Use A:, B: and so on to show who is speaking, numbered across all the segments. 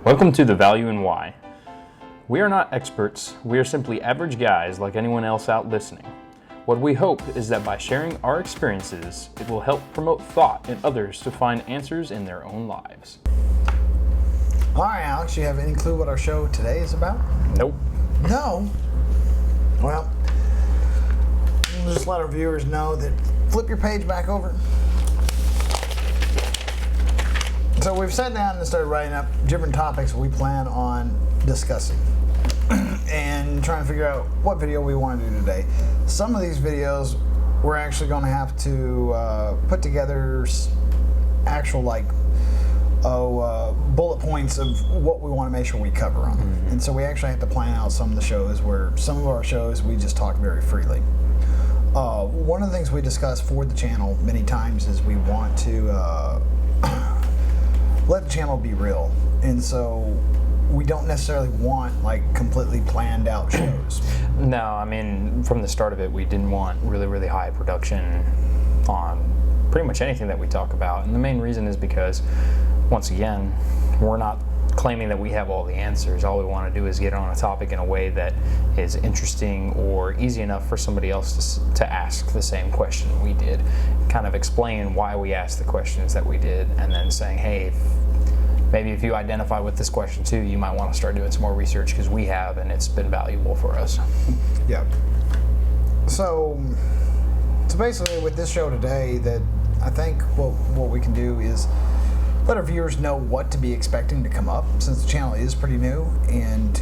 A: Welcome to The Value in Why. We are not experts, we are simply average guys like anyone else out listening. What we hope is that by sharing our experiences, it will help promote thought in others to find answers in their own lives.
B: All right, Alex, you have any clue what our show today is about?
A: Nope.
B: No? Well, we'll just let our viewers know that flip your page back over. So we've sat down and started writing up different topics we plan on discussing and trying to figure out what video we want to do today. Some of these videos we're actually going to have to put together actual bullet points of what we want to make sure we cover on. Mm-hmm. And so we actually have to plan out some of the shows where some of our shows we just talk very freely. One of the things we discuss for the channel many times is we want to let the channel be real, and so we don't necessarily want completely planned out shows.
A: No, I mean, from the start of it, we didn't want really high production on pretty much anything that we talk about, and the main reason is because, once again, we're not claiming that we have all the answers. All we want to do is get on a topic in a way that is interesting or easy enough for somebody else to ask the same question we did. Kind of explain why we asked the questions that we did, and then saying, hey, maybe if you identify with this question too, you might want to start doing some more research, because we have, and it's been valuable for us.
B: Yeah. So basically with this show today, that I think what we can do is let our viewers know what to be expecting to come up, since the channel is pretty new, and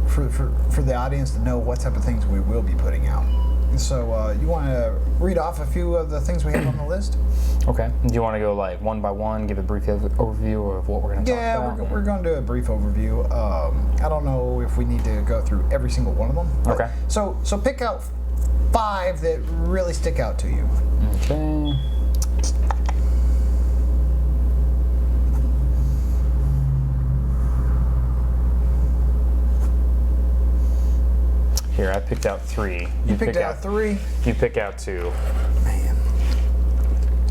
B: for the audience to know what type of things we will be putting out. So you want to read off a few of the things we have on the list?
A: Okay. Do you want to go one by one, give a brief overview of what we're going to talk about?
B: Yeah, we're going to do a brief overview. I don't know if we need to go through every single one of them.
A: Okay.
B: So pick out 5 that really stick out to you.
A: Okay. Here, I picked out 3.
B: You picked out 3?
A: You pick out 2.
B: Man.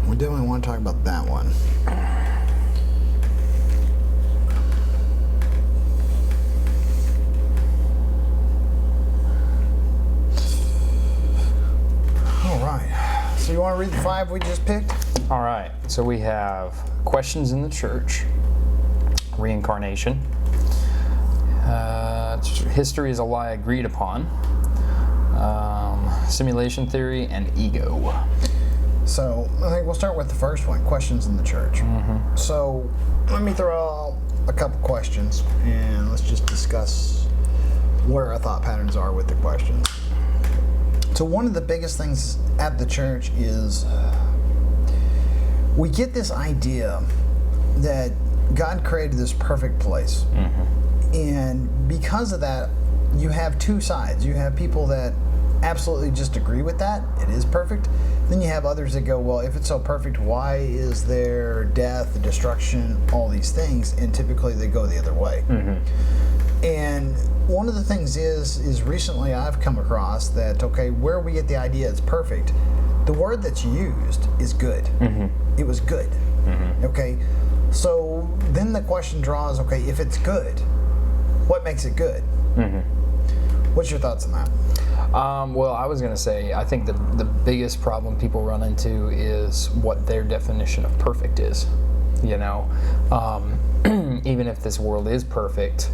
B: We definitely want to talk about that one. All right. So you want to read the 5 we just picked?
A: All right. So we have questions in the church, reincarnation, history is a lie agreed upon, simulation theory, and ego.
B: So I think we'll start with the first one, questions in the church. Mm-hmm. So let me throw out a couple questions, and let's just discuss where our thought patterns are with the questions. So one of the biggest things at the church is we get this idea that God created this perfect place. Mm-hmm. And because of that, you have 2 sides. You have people that absolutely just agree with that. It is perfect. Then you have others that go, well, if it's so perfect, why is there death, destruction, all these things? And typically they go the other way. Mm-hmm. And one of the things is recently I've come across that, okay, where we get the idea it's perfect, the word that's used is good. Mm-hmm. It was good. Mm-hmm. Okay, so then the question draws, okay, if it's good, what makes it good? Mm-hmm. What's your thoughts on that?
A: Well, I was going to say, I think the biggest problem people run into is what their definition of perfect is. You know, even if this world is perfect,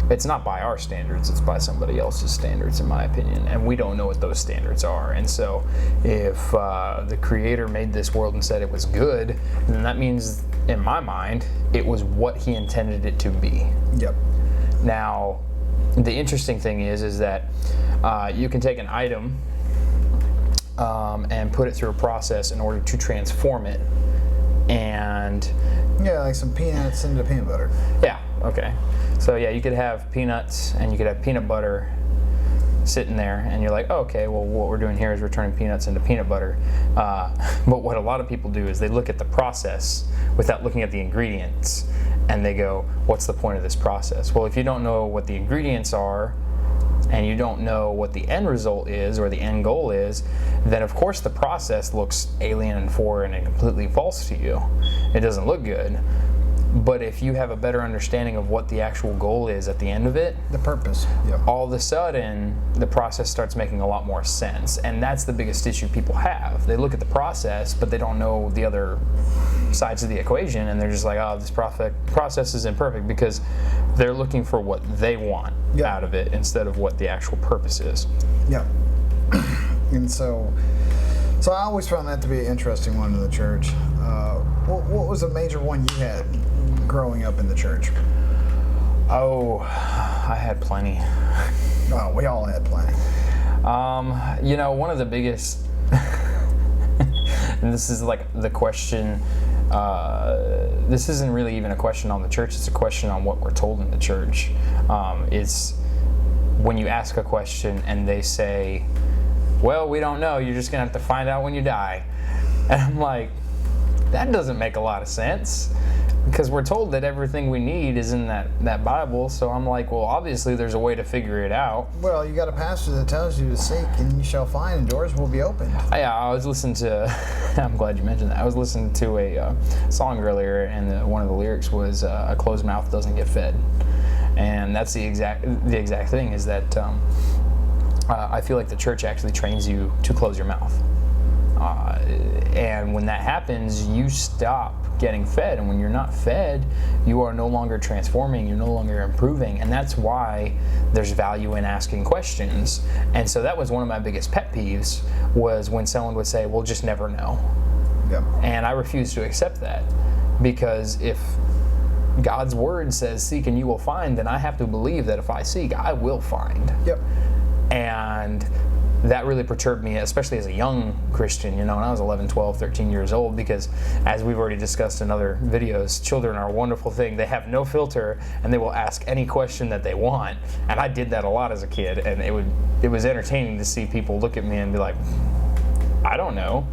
A: it's not by our standards, it's by somebody else's standards, in my opinion, and we don't know what those standards are. And so if the Creator made this world and said it was good, then that means, in my mind, it was what He intended it to be.
B: Yep.
A: Now, the interesting thing is that you can take an item and put it through a process in order to transform it, and
B: yeah, like some peanuts into peanut butter.
A: Yeah. Okay. So yeah, you could have peanuts and you could have peanut butter sitting there, and you're like, oh, okay, well, what we're doing here is we're turning peanuts into peanut butter. But what a lot of people do is they look at the process without looking at the ingredients, and they go, what's the point of this process? Well, if you don't know what the ingredients are, and you don't know what the end result is or the end goal is, then of course the process looks alien and foreign and completely false to you. It doesn't look good. But if you have a better understanding of what the actual goal is at the end of it,
B: The purpose. Yeah.
A: all of a sudden the process starts making a lot more sense. And that's the biggest issue people have. They look at the process, but they don't know the other sides of the equation, and they're just like, oh, this process is imperfect, because they're looking for what they want out of it instead of what the actual purpose is.
B: Yeah. And so I always found that to be an interesting one in the church. What was a major one you had growing up in the church?
A: Oh, I had plenty.
B: Oh, we all had plenty.
A: One of the biggest, and this is like the question, this isn't really even a question on the church, it's a question on what we're told in the church. It's when you ask a question and they say, well, we don't know, you're just going to have to find out when you die. And I'm like, that doesn't make a lot of sense, because we're told that everything we need is in that Bible. So I'm like, well, obviously there's a way to figure it out.
B: Well, you got a pastor that tells you to seek and you shall find, and doors will be opened.
A: Yeah, I was listening to, I'm glad you mentioned that. I was listening to a song earlier, and one of the lyrics was, a closed mouth doesn't get fed. And that's the exact thing, is that I feel like the church actually trains you to close your mouth. And when that happens, you stop getting fed. And when you're not fed, you are no longer transforming, you're no longer improving. And that's why there's value in asking questions. And so that was one of my biggest pet peeves, was when someone would say, well, just never know.
B: Yep.
A: And I refuse to accept that, because if God's word says seek and you will find, then I have to believe that if I seek, I will find.
B: Yep.
A: And that really perturbed me, especially as a young Christian, when I was 11, 12, 13 years old, because as we've already discussed in other videos, children are a wonderful thing. They have no filter, and they will ask any question that they want. And I did that a lot as a kid, and it was entertaining to see people look at me and be like, I don't know.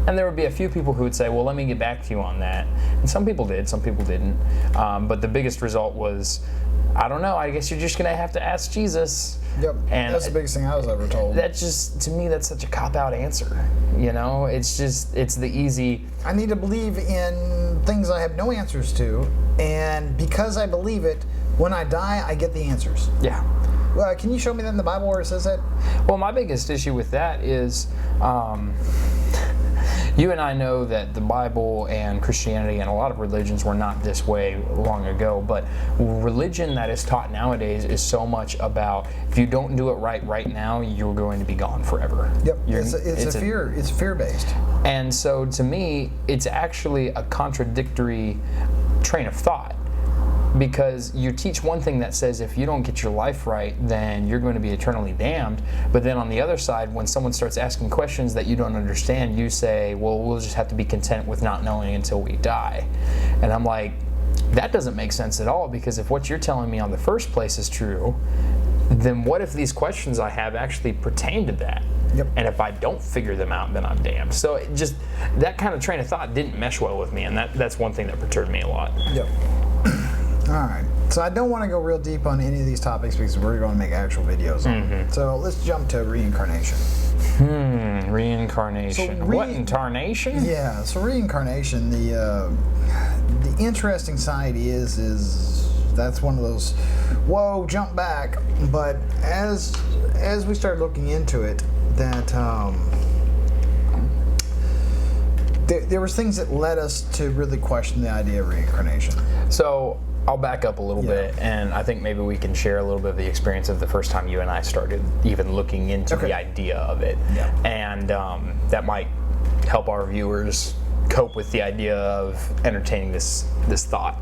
A: And there would be a few people who would say, well, let me get back to you on that. And some people did, some people didn't. But the biggest result was, I don't know, I guess you're just going to have to ask Jesus.
B: Yep,
A: And
B: that's the biggest thing I was ever told.
A: That just, to me, that's such a cop-out answer. It's the easy...
B: I need to believe in things I have no answers to, and because I believe it, when I die, I get the answers.
A: Yeah.
B: Well, can you show me that in the Bible where it says that?
A: Well, my biggest issue with that is... you and I know that the Bible and Christianity and a lot of religions were not this way long ago, but religion that is taught nowadays is so much about, if you don't do it right now, you're going to be gone forever.
B: Yep, it's fear-based.
A: And so to me, it's actually a contradictory train of thought. Because you teach one thing that says if you don't get your life right, then you're going to be eternally damned. But then on the other side, when someone starts asking questions that you don't understand, you say, well, we'll just have to be content with not knowing until we die. And I'm like, that doesn't make sense at all, because if what you're telling me on the first place is true, then what if these questions I have actually pertain to that?
B: Yep.
A: And if I don't figure them out, then I'm damned. So that kind of train of thought didn't mesh well with me, and that's one thing that perturbed me a lot.
B: Yep. All right, so I don't want to go real deep on any of these topics because we're going to make actual videos on them. So let's jump to reincarnation.
A: Reincarnation.
B: So
A: What, incarnation?
B: Yeah, so reincarnation, the interesting side is that's one of those, whoa, jump back. But as we start looking into it, that there was things that led us to really question the idea of reincarnation.
A: So I'll back up a little bit, and I think maybe we can share a little bit of the experience of the first time you and I started even looking into the idea of it.
B: Yeah.
A: And that might help our viewers cope with the idea of entertaining this thought.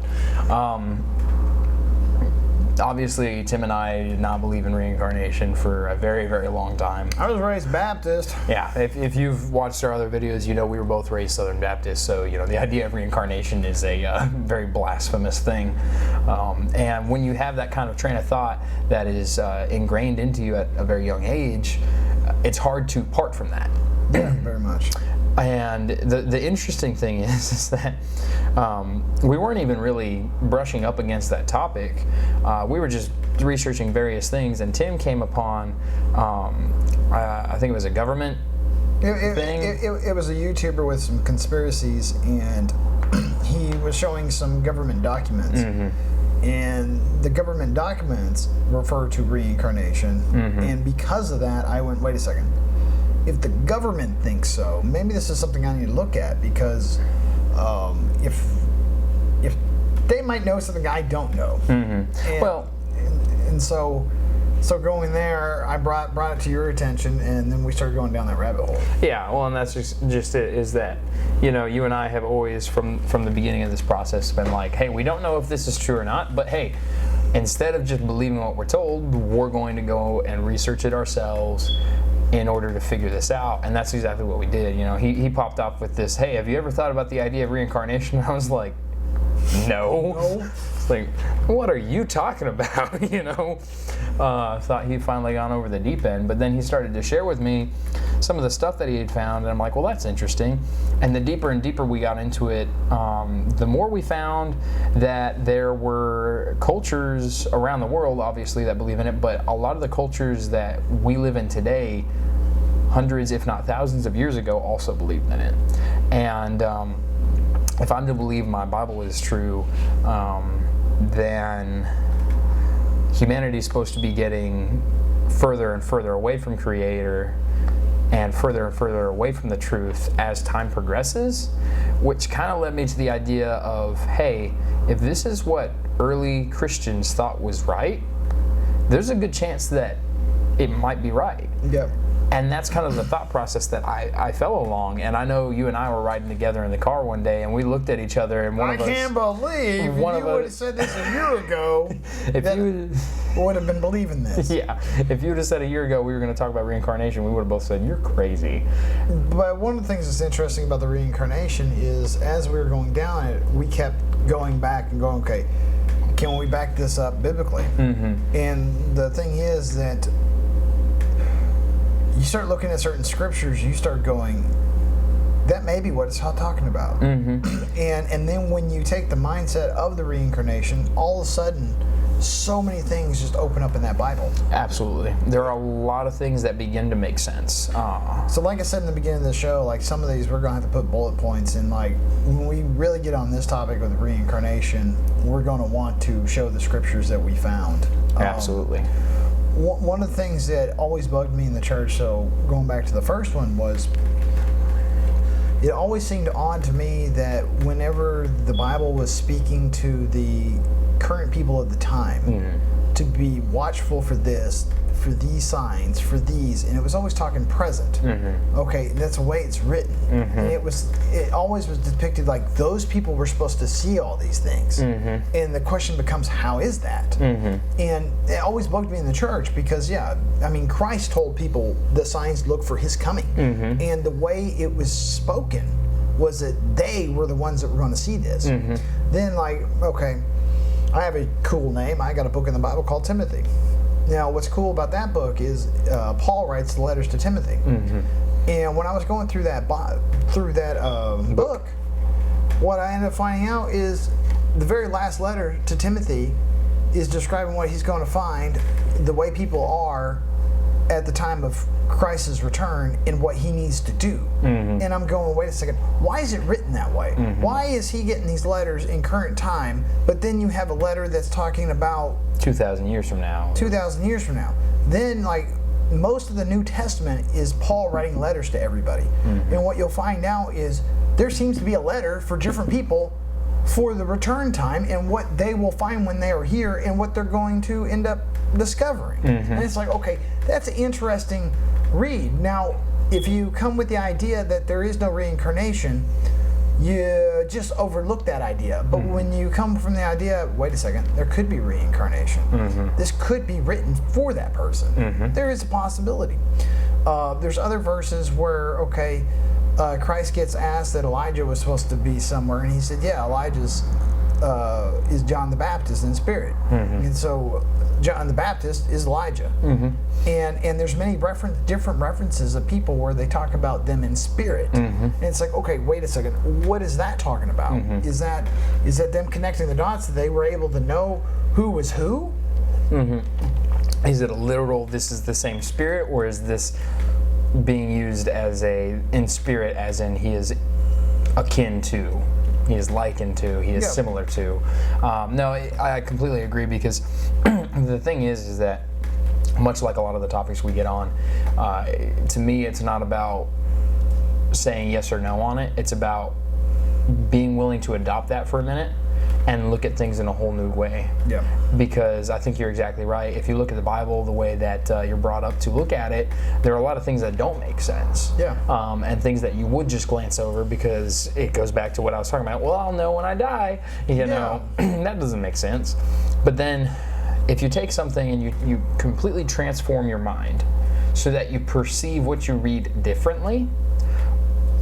A: Obviously, Tim and I did not believe in reincarnation for a very, very long time.
B: I was raised Baptist.
A: Yeah, if you've watched our other videos, you know we were both raised Southern Baptist, so the idea of reincarnation is a very blasphemous thing. And when you have that kind of train of thought that is ingrained into you at a very young age, it's hard to part from that.
B: Yeah, very much.
A: And the interesting thing is that we weren't even really brushing up against that topic. We were just researching various things, and Tim came upon, I think it was a government thing.
B: It was a YouTuber with some conspiracies, and he was showing some government documents, and the government documents refer to reincarnation, and because of that, I went, wait a second. If the government thinks so, maybe this is something I need to look at, because if they might know something I don't know. And so going there, I brought it to your attention, and then we started going down that rabbit hole.
A: Yeah, well, and that's just it, is that, you know, you and I have always, from the beginning of this process, been like, hey, we don't know if this is true or not, but hey, instead of just believing what we're told, we're going to go and research it ourselves in order to figure this out. And that's exactly what we did. You know, he popped off with this, hey, have you ever thought about the idea of reincarnation? I was like, no. It's like, what are you talking about? You know, thought he'd finally gone over the deep end, but then he started to share with me some of the stuff that he had found, and I'm like, well, that's interesting. And the deeper and deeper we got into it, the more we found that there were cultures around the world, obviously, that believe in it, but a lot of the cultures that we live in today, hundreds, if not thousands of years ago, also believed in it. And if I'm to believe my Bible is true, then humanity is supposed to be getting further and further away from Creator and further away from the truth as time progresses, which kind of led me to the idea of, hey, if this is what early Christians thought was right, there's a good chance that it might be right.
B: Yep.
A: And that's kind of the thought process that I fell along. And I know you and I were riding together in the car one day, and we looked at each other, and
B: I can't believe if you would have said this a year ago, would have been believing this.
A: Yeah, if you would have said a year ago we were going to talk about reincarnation, we would have both said, you're crazy.
B: But one of the things that's interesting about the reincarnation is, as we were going down it, we kept going back and going, okay, can we back this up biblically? And the thing is that you start looking at certain scriptures, you start going, that may be what it's talking about. And then when you take the mindset of the reincarnation, all of a sudden, so many things just open up in that Bible.
A: Absolutely. There are a lot of things that begin to make sense.
B: So like I said in the beginning of the show, like some of these we're going to have to put bullet points in. Like when we really get on this topic of the reincarnation, we're going to want to show the scriptures that we found.
A: Absolutely.
B: One of the things that always bugged me in the church, so going back to the first one, was it always seemed odd to me that whenever the Bible was speaking to the current people of the time to be watchful for this, for these signs, for these, and it was always talking present. Okay, that's the way it's written. And it always was depicted like those people were supposed to see all these things. And the question becomes, how is that? And it always bugged me in the church because, yeah, I mean, Christ told people the signs look for his coming. And the way it was spoken was that they were the ones that were going to see this. Then, like, okay, I have a cool name. I got a book in the Bible called Timothy. Now, what's cool about that book is Paul writes the letters to Timothy. And when I was going through that book, what I ended up finding out is the very last letter to Timothy is describing what he's going to find, the way people are at the time of Christ's return and what he needs to do. And I'm going, wait a second, why is it written that way? Why is he getting these letters in current time, but then you have a letter that's talking about
A: 2,000 years from now.
B: 2,000 years from now. Then, like, most of the New Testament is Paul writing letters to everybody. And what you'll find out is there seems to be a letter for different people for the return time and what they will find when they are here and what they're going to end up discovering. And it's like, okay, that's an interesting read. Now, if you come with the idea that there is no reincarnation, you just overlook that idea. But when you come from the idea, wait a second, there could be reincarnation. This could be written for that person. There is a possibility. There's other verses where, okay, Christ gets asked that Elijah was supposed to be somewhere, and he said, yeah, Elijah's is John the Baptist in spirit. And so John the Baptist is Elijah. And there's many different references of people where they talk about them in spirit. And it's like, okay, wait a second, what is that talking about? Is that them connecting the dots that they were able to know who was who?
A: Is it a literal, this is the same spirit, or is this being used as in spirit, as in he is akin to he is likened to, he is similar to. No, I completely agree, because the thing is that much like a lot of the topics we get on, to me it's not about saying yes or no on it. It's about being willing to adopt that for a minute and look at things in a whole new way.
B: Yeah.
A: Because I think you're exactly right. If you look at the Bible the way that you're brought up to look at it, there are a lot of things that don't make sense.
B: Yeah.
A: And things that you would just glance over because it goes back to what I was talking about. Well, I'll know when I die. You know, that doesn't make sense. But then if you take something and you completely transform your mind so that you perceive what you read differently,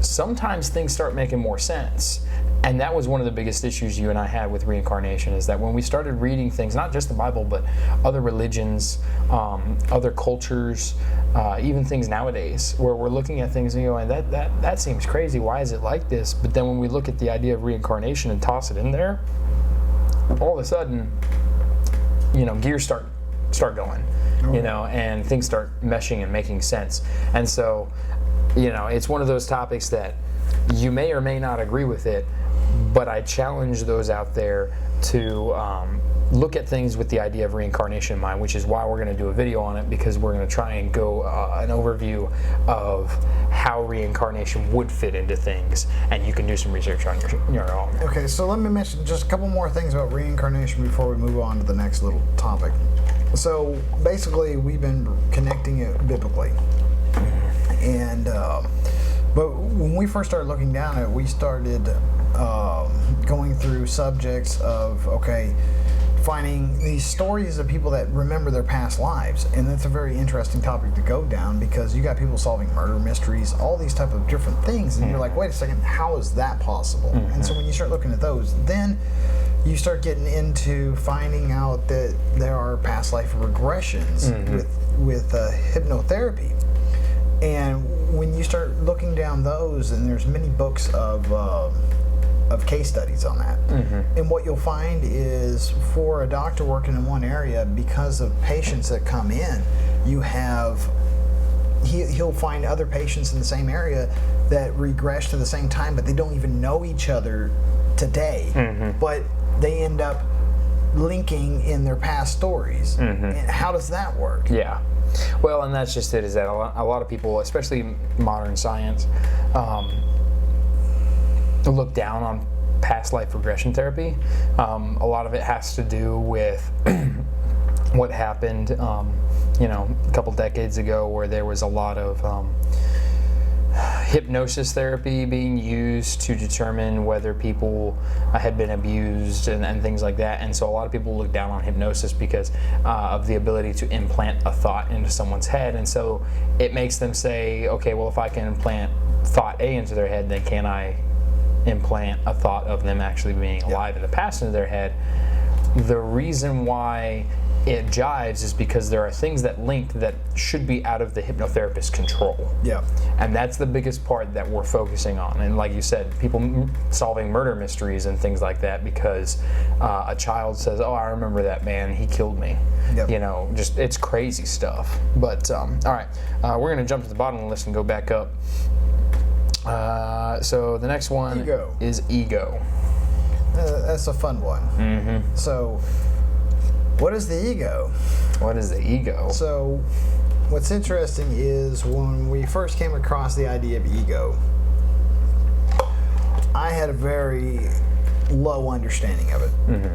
A: sometimes things start making more sense. And that was one of the biggest issues you and I had with reincarnation, is that when we started reading things, not just the Bible, but other religions, other cultures, even things nowadays, where we're looking at things and going, that seems crazy. Why is it like this? But then when we look at the idea of reincarnation and toss it in there, all of a sudden, gears start going, and things start meshing and making sense. And so, it's one of those topics that you may or may not agree with it, but I challenge those out there to look at things with the idea of reincarnation in mind, which is why we're going to do a video on it, because we're going to try and go an overview of how reincarnation would fit into things, and you can do some research on your own.
B: Okay, so let me mention just a couple more things about reincarnation before we move on to the next little topic. So basically, we've been connecting it biblically, and but when we first started looking down at it, we started going through subjects of, finding these stories of people that remember their past lives. And that's a very interesting topic to go down, because you got people solving murder mysteries, all these type of different things. And you're like, wait a second, how is that possible? And so when you start looking at those, then you start getting into finding out that there are past life regressions with hypnotherapy. And when you start looking down those, and there's many books of case studies on that. And what you'll find is, for a doctor working in one area, because of patients that come in, he'll find other patients in the same area that regress to the same time, but they don't even know each other today. But they end up linking in their past stories. And how does that work?
A: Yeah. Well, and that's just it, is that a lot of people, especially modern science, look down on past life regression therapy. A lot of it has to do with what happened, a couple decades ago, where there was a lot of hypnosis therapy being used to determine whether people had been abused and things like that. And so a lot of people look down on hypnosis because of the ability to implant a thought into someone's head. And so it makes them say, okay, well, if I can implant thought A into their head, then can I implant a thought of them actually being alive in the past into their head? The reason why it jives is because there are things that link that should be out of the hypnotherapist's control.
B: Yeah.
A: And that's the biggest part that we're focusing on. And like you said, people solving murder mysteries and things like that because a child says, oh, I remember that man, he killed me. Yep. Just it's crazy stuff. But all right, we're going to jump to the bottom of the list and go back up. So the next one is ego.
B: That's a fun one. So, what is the ego?
A: What is the ego?
B: So, what's interesting is when we first came across the idea of ego, I had a very low understanding of it,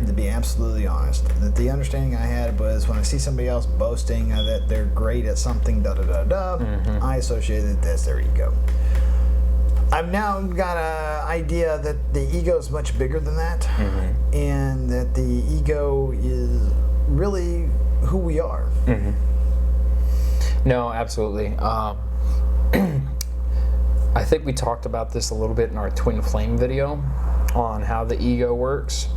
B: to be absolutely honest. That the understanding I had was when I see somebody else boasting that they're great at something, I associated that's their ego. I've now got an idea that the ego is much bigger than that, and that the ego is really who we are.
A: No, absolutely. I think we talked about this a little bit in our twin flame video on how the ego works,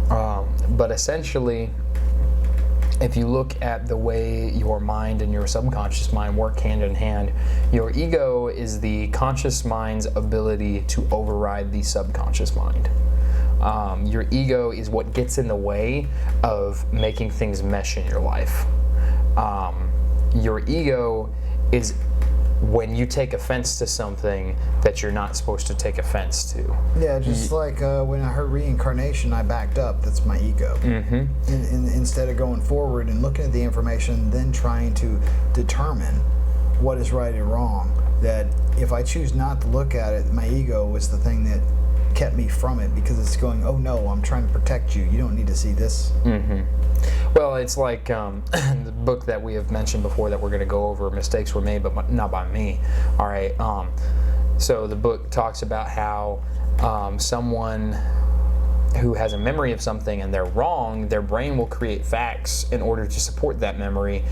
A: but essentially, if you look at the way your mind and your subconscious mind work hand in hand, your ego is the conscious mind's ability to override the subconscious mind. Your ego is what gets in the way of making things mesh in your life. Your ego is when you take offense to something that you're not supposed to take offense to.
B: Yeah, just like when I heard reincarnation, I backed up. That's my ego. Instead of going forward and looking at the information, then trying to determine what is right and wrong, that if I choose not to look at it, my ego is the thing that kept me from it, because it's going, oh no, I'm trying to protect you. You don't need to see this.
A: Well, it's like the book that we have mentioned before that we're going to go over, Mistakes Were Made, but not by me. All right. So the book talks about how someone who has a memory of something and they're wrong, their brain will create facts in order to support that memory,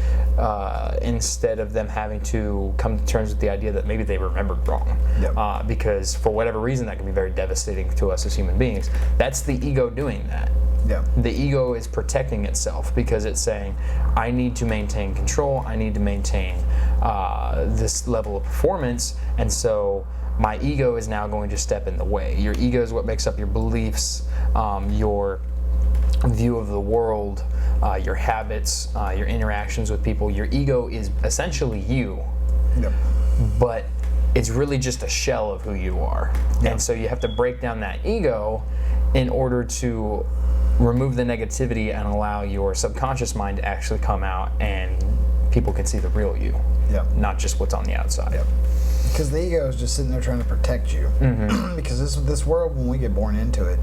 A: instead of them having to come to terms with the idea that maybe they remembered wrong.
B: Yep.
A: Because for whatever reason, that can be very devastating to us as human beings. That's the ego doing that.
B: Yeah.
A: The ego is protecting itself because it's saying, I need to maintain control, I need to maintain this level of performance, and so my ego is now going to step in the way. Your ego is what makes up your beliefs, your view of the world, your habits, your interactions with people. Your ego is essentially you,
B: Yep.
A: but it's really just a shell of who you are.
B: Yep.
A: And so you have to break down that ego in order to remove the negativity and allow your subconscious mind to actually come out and people can see the real you, not just what's on the outside.
B: Yep. Because the ego is just sitting there trying to protect you. Because this world, when we get born into it,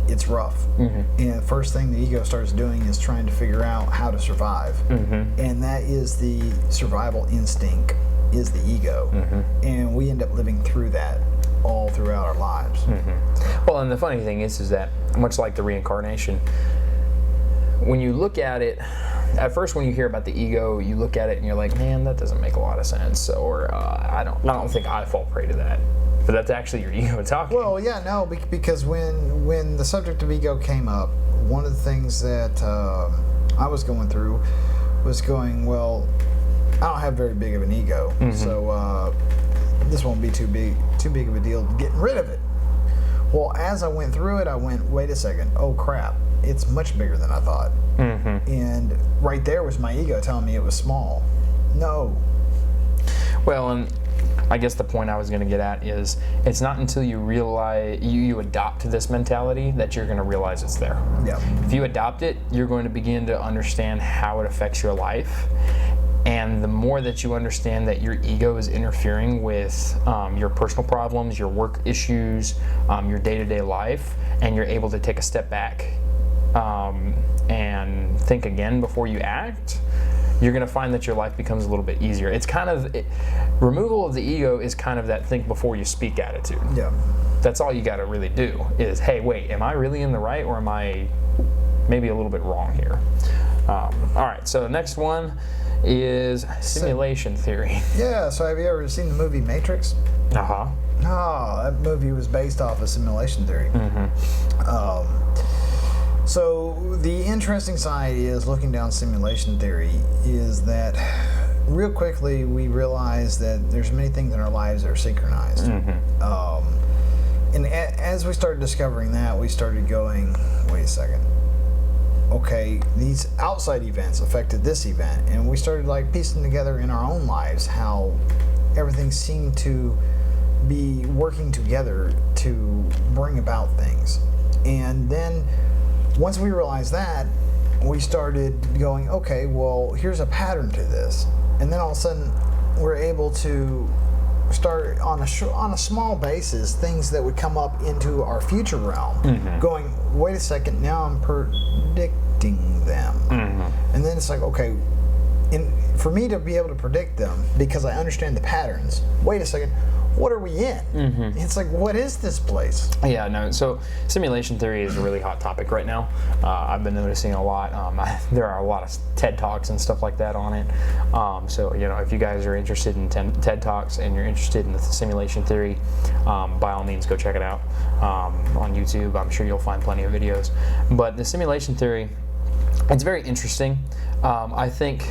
B: it's rough. And the first thing the ego starts doing is trying to figure out how to survive. And that is the survival instinct, is the ego. And we end up living through that all throughout our lives.
A: Well, and the funny thing is that much like the reincarnation, when you look at it, at first when you hear about the ego, you look at it and you're like, man, that doesn't make a lot of sense, or I don't think I fall prey to that. But that's actually your ego talking.
B: Well, yeah, no, because when the subject of ego came up, one of the things that I was going through was going, well, I don't have very big of an ego, so this won't be too big of a deal getting rid of it. Well, as I went through it, I went, wait a second, oh crap, it's much bigger than I thought. And right there was my ego telling me it was small. No.
A: Well, and I guess the point I was going to get at is it's not until you realize, you adopt this mentality that you're going to realize it's there.
B: Yeah.
A: If you adopt it, you're going to begin to understand how it affects your life. And the more that you understand that your ego is interfering with your personal problems, your work issues, your day-to-day life, and you're able to take a step back and think again before you act, you're going to find that your life becomes a little bit easier. It's kind of, removal of the ego is kind of that think before you speak attitude.
B: Yeah.
A: That's all you got to really do is, hey, wait, am I really in the right, or am I maybe a little bit wrong here? All right, so the next one is simulation theory. Yeah,
B: so have you ever seen the movie Matrix?
A: Uh-huh.
B: No, that movie was based off of simulation theory. So the interesting side is, looking down simulation theory, is that real quickly we realize that there's many things in our lives that are synchronized. And as we started discovering that, we started going, wait a second. Okay, these outside events affected this event, and we started like piecing together in our own lives how everything seemed to be working together to bring about things. And then once we realized that, we started going, okay, well, here's a pattern to this. And then all of a sudden we're able to start on a small basis things that would come up into our future realm, going, wait a second, now I'm predicting them. And then it's like, okay, for me to be able to predict them, because I understand the patterns, wait a second, what are we in? It's like, what is this place?
A: Yeah, no, so simulation theory is a really hot topic right now. I've been noticing a lot. There are a lot of TED Talks and stuff like that on it. So, you know, if you guys are interested in TED Talks and you're interested in the simulation theory, by all means, go check it out on YouTube. I'm sure you'll find plenty of videos. But the simulation theory, it's very interesting. I think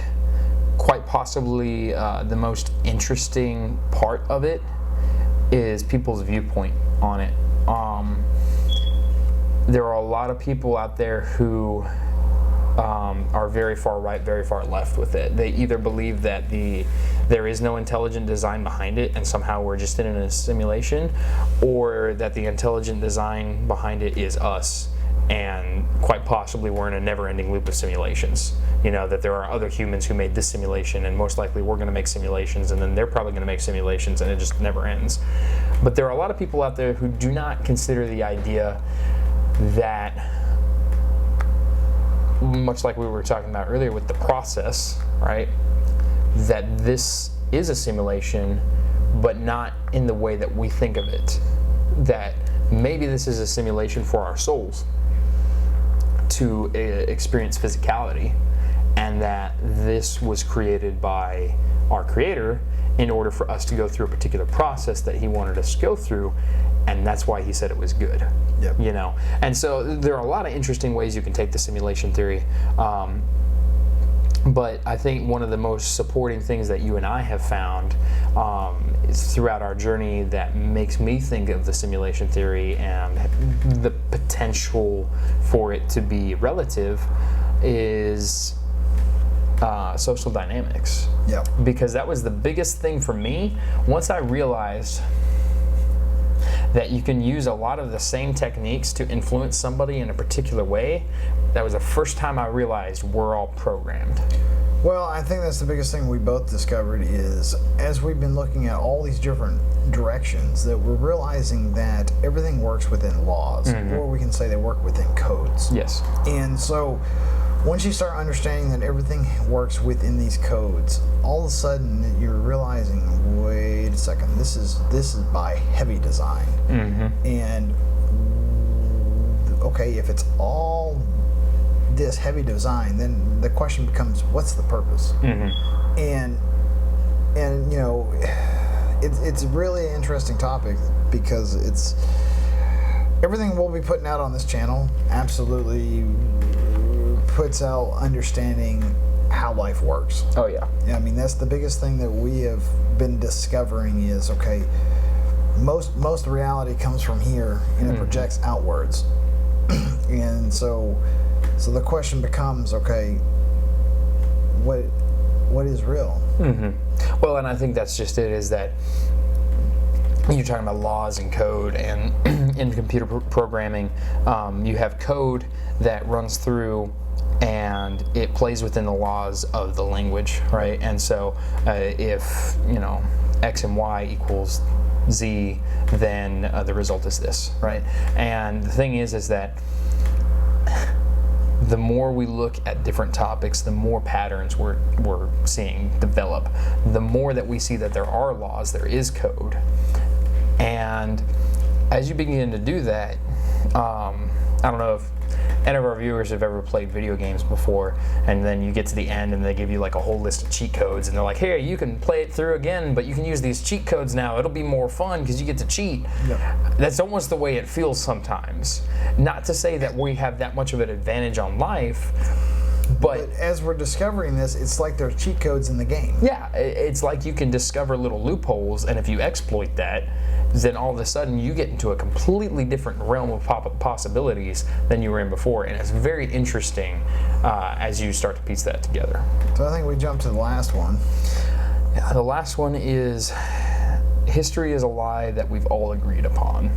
A: quite possibly the most interesting part of it is people's viewpoint on it. There are a lot of people out there who are very far right, very far left with it. They either believe that there is no intelligent design behind it and somehow we're just in a simulation, or that the intelligent design behind it is us, and quite possibly we're in a never-ending loop of simulations. You know, that there are other humans who made this simulation, and most likely we're going to make simulations, and then they're probably going to make simulations, and it just never ends. But there are a lot of people out there who do not consider the idea that, much like we were talking about earlier with the process, right, that this is a simulation, but not in the way that we think of it. That maybe this is a simulation for our souls to experience physicality, and that this was created by our Creator in order for us to go through a particular process that He wanted us to go through, and that's why He said it was good.
B: Yep.
A: You know, and so there are a lot of interesting ways you can take the simulation theory. But I think one of the most supporting things that you and I have found is throughout our journey that makes me think of the simulation theory and the potential for it to be relative is social dynamics.
B: Yep.
A: Because that was the biggest thing for me. Once I realized that you can use a lot of the same techniques to influence somebody in a particular way, that was the first time I realized we're all programmed.
B: Well, I think that's the biggest thing we both discovered is, as we've been looking at all these different directions, that we're realizing that everything works within laws, or we can say they work within codes.
A: Yes.
B: And so once you start understanding that everything works within these codes, all of a sudden you're realizing, wait a second, this is by heavy design. And okay, if it's all this heavy design, then the question becomes, what's the purpose? And you know, it's really an interesting topic, because it's everything we'll be putting out on this channel absolutely puts out understanding how life works.
A: Oh yeah.
B: Yeah, I mean, that's the biggest thing that we have been discovering is, okay, most reality comes from here and it projects outwards. And so the question becomes, okay, what is real?
A: Well, and I think that's just it, is that you're talking about laws and code, and in computer programming, you have code that runs through and it plays within the laws of the language, right? And so if, you know, X and Y equals Z, then the result is this, right? And the thing is that the more we look at different topics, the more patterns we're seeing develop. The more that we see that there are laws, there is code. And as you begin to do that, I don't know if any of our viewers have ever played video games before, and then you get to the end and they give you like a whole list of cheat codes, and they're like, here, you can play it through again, but you can use these cheat codes now. It'll be more fun because you get to cheat.
B: Yep.
A: That's almost the way it feels sometimes. Not to say that we have that much of an advantage on life, but
B: as we're discovering this, it's like there's cheat codes in the game.
A: yeah, it's like you can discover little loopholes, and if you exploit that, then all of a sudden you get into a completely different realm of possibilities than you were in before, and it's very interesting as you start to piece that together.
B: So I think we jump to the last one.
A: Yeah, the last one is, history is a lie that we've all agreed upon.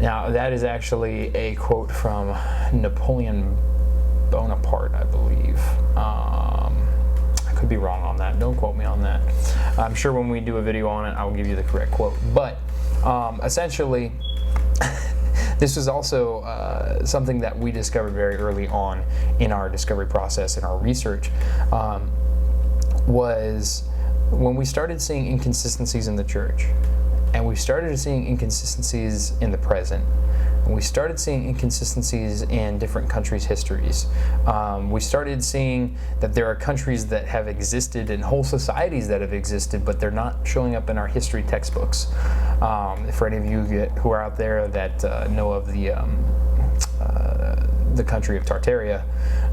A: Now, that is actually a quote from Napoleon Bonaparte, I believe. I could be wrong on that. Don't quote me on that. I'm sure when we do a video on it, I will give you the correct quote. But essentially, this was also something that we discovered very early on in our discovery process and our research, was when we started seeing inconsistencies in the church, and we started seeing inconsistencies in the present, and we started seeing inconsistencies in different countries' histories. We started seeing that there are countries that have existed and whole societies that have existed, but they're not showing up in our history textbooks. For any of you who are out there that know of the country of Tartaria,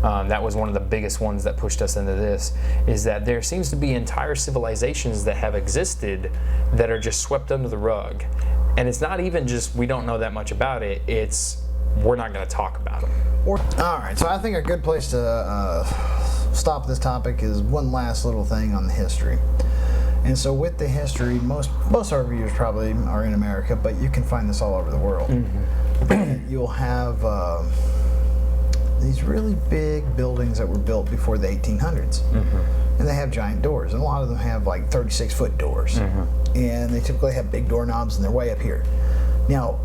A: that was one of the biggest ones that pushed us into this, is that there seems to be entire civilizations that have existed that are just swept under the rug. And it's not even just we don't know that much about it, it's we're not going to talk about them.
B: All right, so I think a good place to stop this topic is one last little thing on the history. And so with the history, most of our viewers probably are in America, but you can find this all over the world. You'll have these really big buildings that were built before the 1800s. And they have giant doors, and a lot of them have like 36-foot doors. And they typically have big doorknobs, and they're way up here. Now,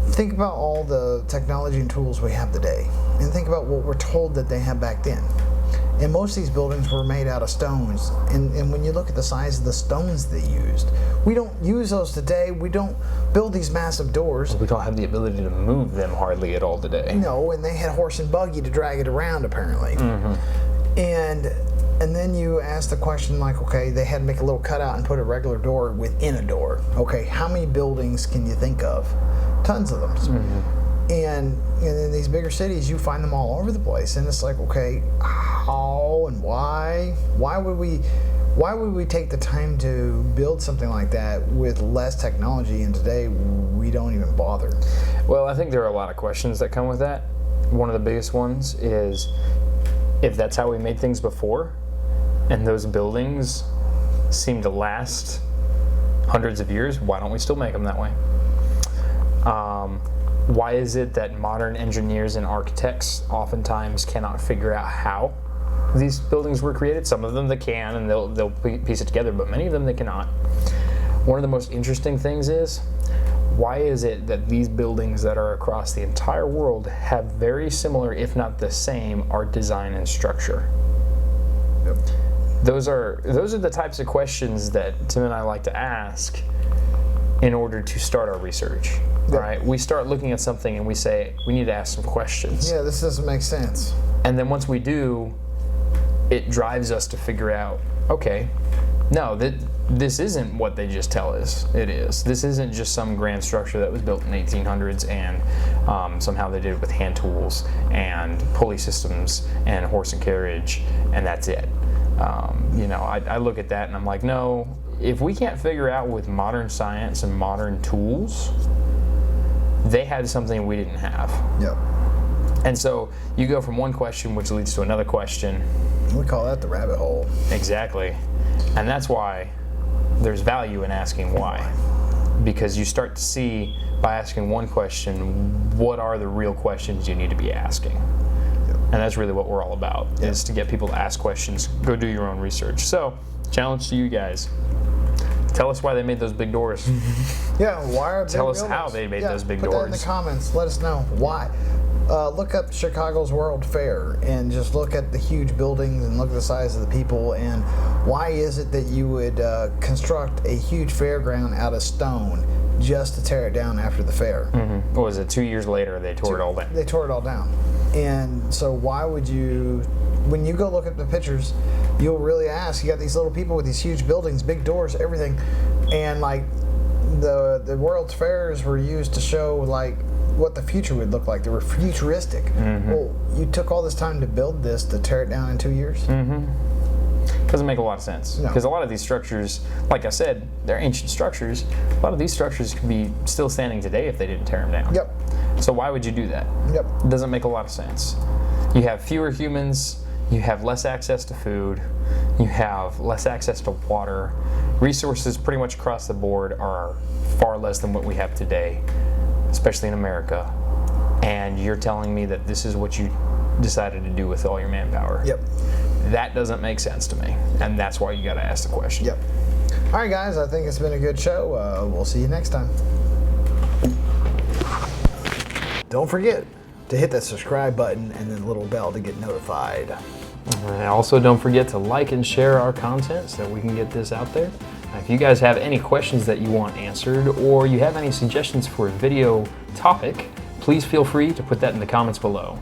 B: think about all the technology and tools we have today, and think about what we're told that they had back then. And most of these buildings were made out of stones, and when you look at the size of the stones they used, we don't use those today. We don't build these massive doors.
A: We don't have the ability to move them hardly at all today.
B: No, and they had horse and buggy to drag it around, apparently. And then you ask the question, like, okay, they had to make a little cutout and put a regular door within a door. Okay, how many buildings can you think of? Tons of them. And in these bigger cities, you find them all over the place. And it's like, okay, how and why? Why would we take the time to build something like that with less technology? And today, we don't even bother.
A: Well, I think there are a lot of questions that come with that. One of the biggest ones is, if that's how we made things before, and those buildings seem to last hundreds of years, why don't we still make them that way? Why is it that modern engineers and architects oftentimes cannot figure out how these buildings were created? Some of them they can, and they'll piece it together, but many of them they cannot. One of the most interesting things is, why is it that these buildings that are across the entire world have very similar, if not the same, art design and structure? Those are the types of questions that Tim and I like to ask in order to start our research. All right, we start looking at something and we say, we need to ask some questions.
B: Yeah, this doesn't make sense.
A: And then once we do, it drives us to figure out, okay, no, this isn't what they just tell us it is. This isn't just some grand structure that was built in the 1800s and somehow they did it with hand tools and pulley systems and horse and carriage, and that's it. I look at that and I'm like, no, if we can't figure out with modern science and modern tools, they had something we didn't have.
B: Yep.
A: And so you go from one question, which leads to another question.
B: We call that the rabbit hole.
A: Exactly. And that's why there's value in asking why. Because you start to see, by asking one question, what are the real questions you need to be asking. Yep. And that's really what we're all about, is to get people to ask questions. Go do your own research. So, challenge to you guys. Tell us why they made those big doors.
B: Yeah, why are
A: Tell us how they made those big doors.
B: Put that in the comments. Let us know why. Look up Chicago's World Fair and just look at the huge buildings and look at the size of the people, and why is it that you would construct a huge fairground out of stone just to tear it down after the fair?
A: What was it, 2 years later they tore it all down?
B: They tore it all down. And so why would you, when you go look at the pictures, you'll really ask, you got these little people with these huge buildings, big doors, everything, and like the World's Fairs were used to show like what the future would look like. They were futuristic. Well, you took all this time to build this to tear it down in 2 years?
A: Doesn't make a lot of sense. Because a lot of these structures, like I said, they're ancient structures. A lot of these structures could be still standing today if they didn't tear them down.
B: Yep.
A: So why would you do that?
B: Yep.
A: It doesn't make a lot of sense. You have fewer humans, you have less access to food, you have less access to water. Resources pretty much across the board are far less than what we have today, especially in America. And you're telling me that this is what you decided to do with all your manpower.
B: Yep.
A: That doesn't make sense to me, and that's why you got to ask the question.
B: Yep. All right, guys, I think it's been a good show. We'll see you next time. Don't forget to hit that subscribe button and then the little bell to get notified.
A: And also, don't forget to like and share our content so that we can get this out there. If you guys have any questions that you want answered, or you have any suggestions for a video topic, please feel free to put that in the comments below.